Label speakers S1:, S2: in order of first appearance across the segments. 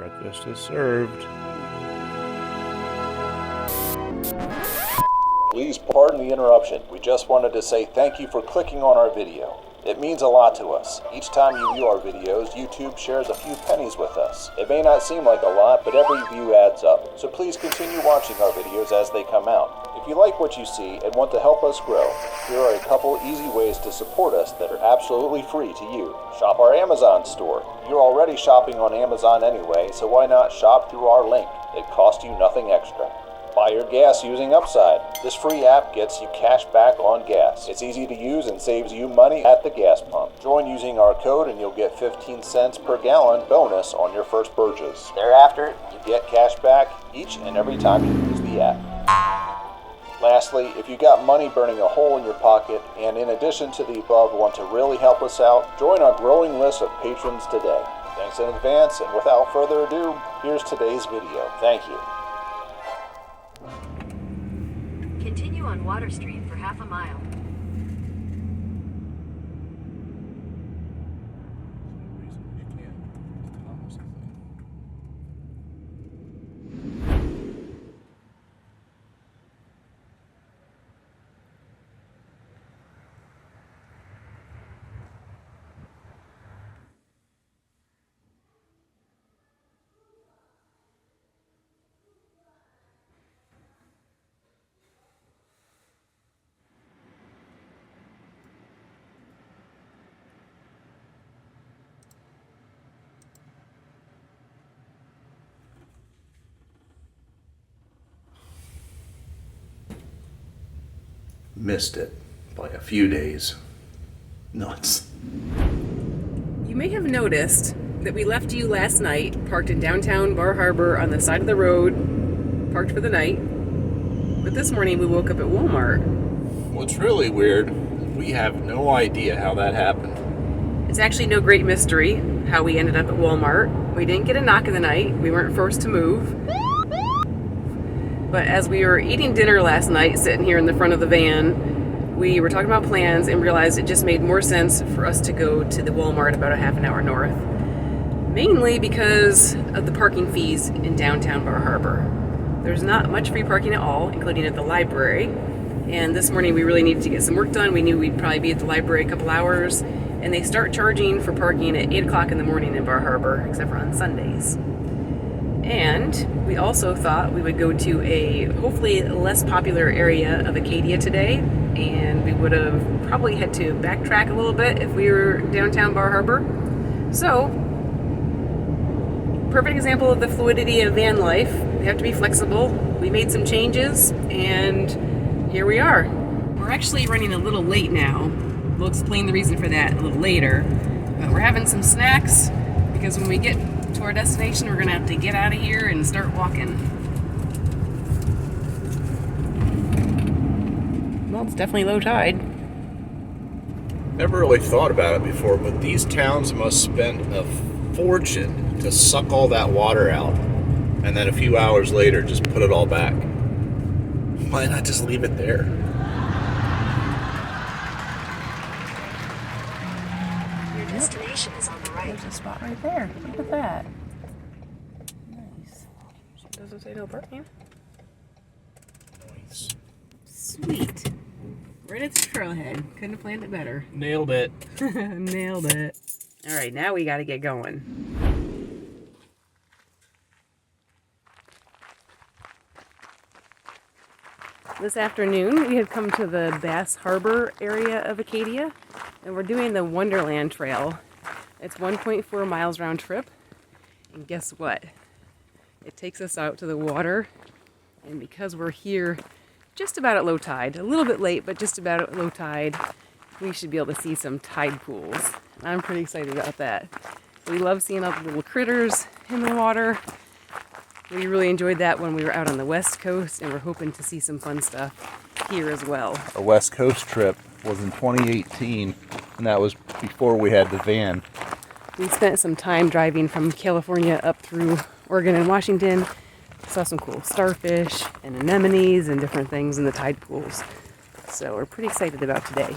S1: Breakfast is served.
S2: Please pardon the interruption. We just wanted to say thank you for clicking on our video. It means a lot to us. Each time you view our videos, YouTube shares a few pennies with us. It may not seem like a lot, but every view adds up. So please continue watching our videos as they come out. If you like what you see and want to help us grow, here are a couple easy ways to support us that are absolutely free to you. Shop our Amazon store. You're already shopping on Amazon anyway, so why not shop through our link? It costs you nothing extra. Buy your gas using Upside. This free app gets you cash back on gas. It's easy to use and saves you money at the gas pump. Join using our code and you'll get 15 cents per gallon bonus on your first purchase. Thereafter, you get cash back each and every time you use the app. Lastly, if you got money burning a hole in your pocket and in addition to the above want to really help us out, join our growing list of patrons today. Thanks in advance, and without further ado, here's today's video. Thank you.
S3: Continue on Water Street for half a mile.
S1: Missed it by a few days. Nuts.
S4: You may have noticed that we left you last night, parked in downtown Bar Harbor on the side of the road, parked for the night. But this morning we woke up at Walmart.
S1: What's really weird, we have no idea how that happened.
S4: It's actually no great mystery how we ended up at Walmart. We didn't get a knock in the night. We weren't forced to move. But as we were eating dinner last night, sitting here in the front of the van, we were talking about plans and realized it just made more sense for us to go to the Walmart about a half an hour north. Mainly because of the parking fees in downtown Bar Harbor. There's not much free parking at all, including at the library. And this morning we really needed to get some work done. We knew we'd probably be at the library a couple hours. And they start charging for parking at 8 o'clock in the morning in Bar Harbor, except for on Sundays. And we also thought we would go to a hopefully less popular area of Acadia today, and we would have probably had to backtrack a little bit if we were downtown Bar Harbor. So, perfect example of the fluidity of van life. We have to be flexible. We made some changes, and here we are. We're actually running a little late now. We'll explain the reason for that a little later, but we're having some snacks because when we get to our destination, we're gonna have to get out of here and start walking. Well, it's definitely low tide.
S1: Never really thought about it before, but these towns must spend a fortune to suck all that water out, and then a few hours later just put it all back. Why not just leave it there?
S3: Your destination is on the right.
S4: There's a spot right there. Look at that. Nice. Doesn't say no parking.
S1: Nice.
S4: Sweet. Right at the trailhead. Couldn't have planned it better.
S1: Nailed it.
S4: Nailed it. All right, now we got to get going. This afternoon, we have come to the Bass Harbor area of Acadia, and we're doing the Wonderland Trail. It's 1.4 miles round trip, and guess what? It takes us out to the water, and because we're here just about at low tide, a little bit late, but just about at low tide, we should be able to see some tide pools. I'm pretty excited about that. We love seeing all the little critters in the water. We really enjoyed that when we were out on the West Coast, and we're hoping to see some fun stuff here as well.
S2: Our West Coast trip was in 2018, and that was before we had the van.
S4: We spent some time driving from California up through Oregon and Washington. Saw some cool starfish and anemones and different things in the tide pools. So we're pretty excited about today.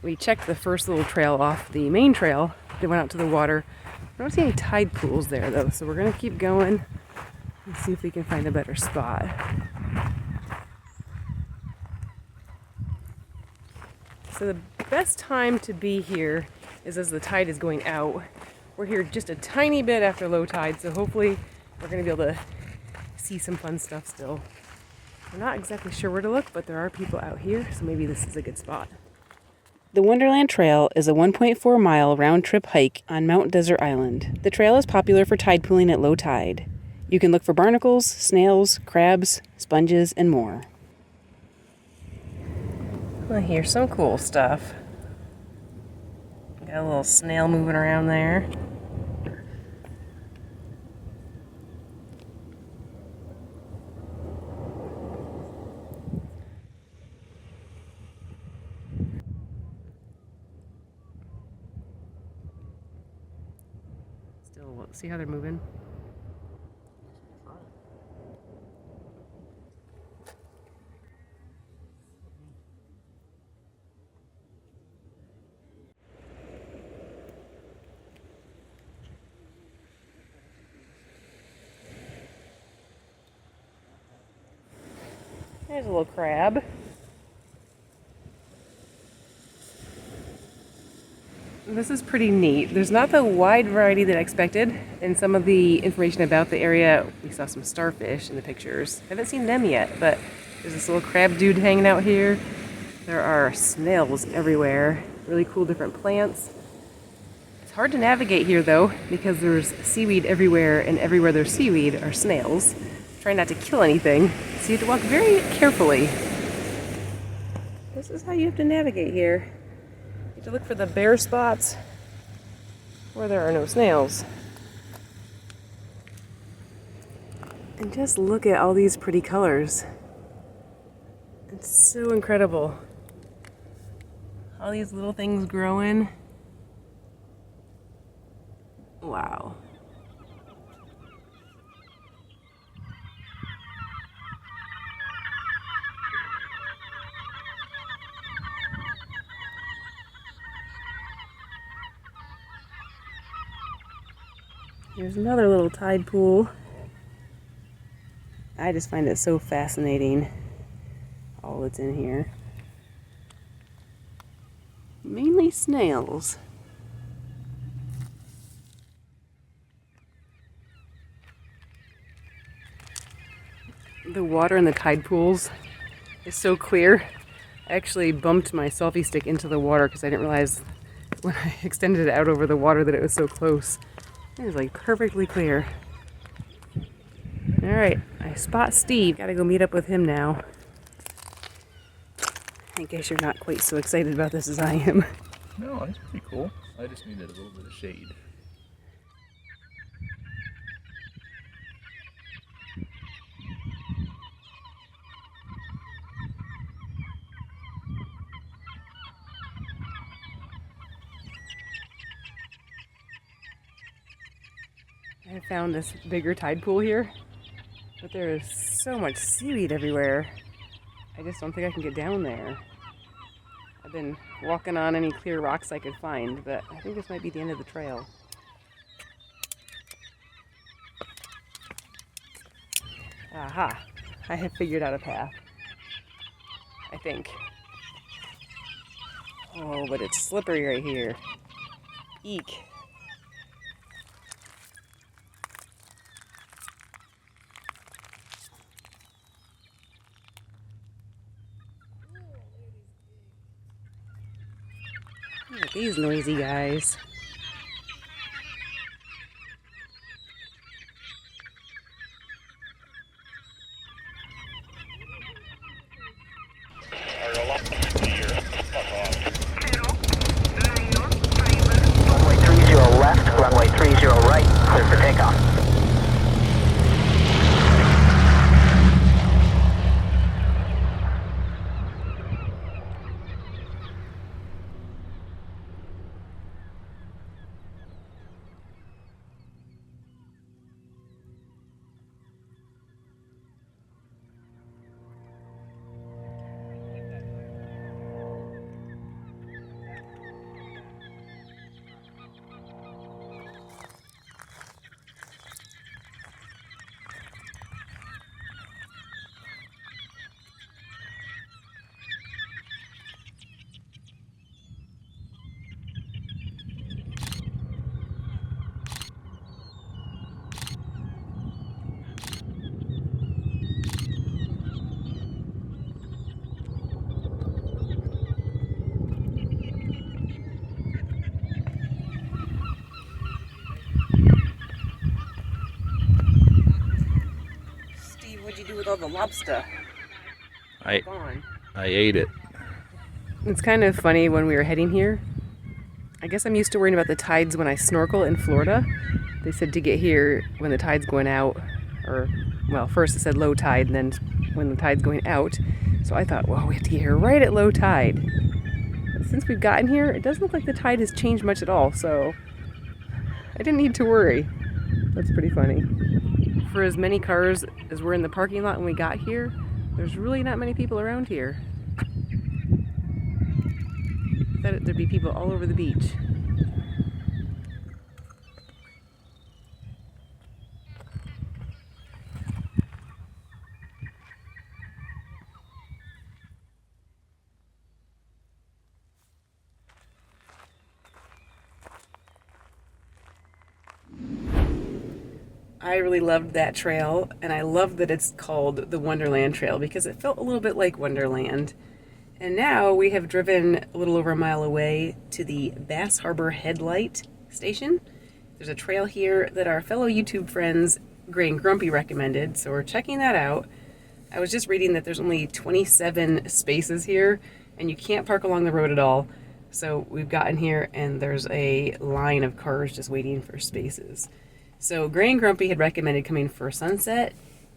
S4: We checked the first little trail off the main trail that went out to the water. I don't see any tide pools there though, so we're gonna keep going and see if we can find a better spot. So the best time to be here is as the tide is going out. We're here just a tiny bit after low tide, so hopefully we're gonna be able to see some fun stuff still. We're not exactly sure where to look, but there are people out here, so maybe this is a good spot. The Wonderland Trail is a 1.4 mile round trip hike on Mount Desert Island. The trail is popular for tide pooling at low tide. You can look for barnacles, snails, crabs, sponges, and more. Well, here's some cool stuff. Got a little snail moving around there. Still, see how they're moving? There's a little crab. This is pretty neat. There's not the wide variety that I expected. In some of the information about the area, we saw some starfish in the pictures. I haven't seen them yet, but there's this little crab dude hanging out here. There are snails everywhere. Really cool different plants. It's hard to navigate here though, because there's seaweed everywhere, and everywhere there's seaweed are snails. Try not to kill anything, so you have to walk very carefully. This is how you have to navigate here. You have to look for the bare spots where there are no snails. And just look at all these pretty colors. It's so incredible. All these little things growing. Wow. Here's another little tide pool. I just find it so fascinating, all that's in here. Mainly snails. The water in the tide pools is so clear. I actually bumped my selfie stick into the water because I didn't realize when I extended it out over the water that it was so close. It was like perfectly clear. All right, I spot Steve. Gotta go meet up with him now. I guess you're not quite so excited about this as I am.
S1: No, it's pretty cool. I just needed a little bit of shade.
S4: I found this bigger tide pool here, but there is so much seaweed everywhere. I just don't think I can get down there. I've been walking on any clear rocks I could find, but I think this might be the end of the trail. Aha! I have figured out a path. I think. Oh, but it's slippery right here. Eek. Look at these noisy guys.
S5: Runway 30 left, runway 30 right, clear for takeoff.
S4: What'd you do with all the lobster?
S1: I
S4: Gone.
S1: ate it.
S4: It's kind of funny when we were heading here. I guess I'm used to worrying about the tides when I snorkel in Florida. They said to get here when the tide's going out, or, well, first it said low tide, and then when the tide's going out. So I thought, well, we have to get here right at low tide. But since we've gotten here, it doesn't look like the tide has changed much at all, so I didn't need to worry. That's pretty funny. For as many cars as were in the parking lot when we got here, there's really not many people around here. I thought there'd be people all over the beach. I really loved that trail, and I love that it's called the Wonderland Trail because it felt a little bit like Wonderland. And now we have driven a little over a mile away to the Bass Harbor Headlight Station. There's a trail here that our fellow YouTube friends Gray and Grumpy recommended, so we're checking that out. I was just reading that there's only 27 spaces here, and you can't park along the road at all. So we've gotten here, and there's a line of cars just waiting for spaces. So Gray and Grumpy had recommended coming for sunset.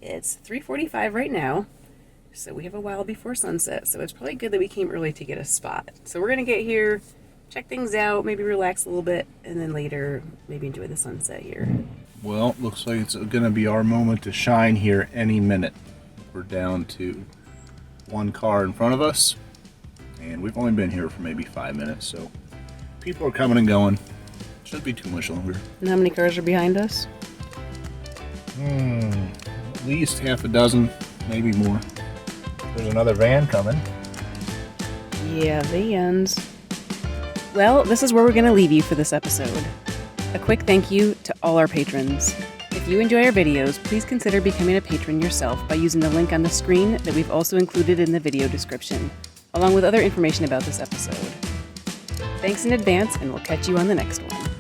S4: It's 3:45 right now, so we have a while before sunset, so it's probably good that we came early to get a spot. So we're gonna get here, check things out, maybe relax a little bit, and then later maybe enjoy the sunset here.
S1: Well, looks like it's gonna be our moment to shine here any minute. We're down to one car in front of us, and we've only been here for maybe 5 minutes, so people are coming and going. Shouldn't be too much longer.
S4: And how many cars are behind us?
S1: At least half a dozen, maybe more. There's another van coming.
S4: Yeah, vans. Well, this is where we're gonna leave you for this episode. A quick thank you to all our patrons. If you enjoy our videos, please consider becoming a patron yourself by using the link on the screen that we've also included in the video description, along with other information about this episode. Thanks in advance, and we'll catch you on the next one.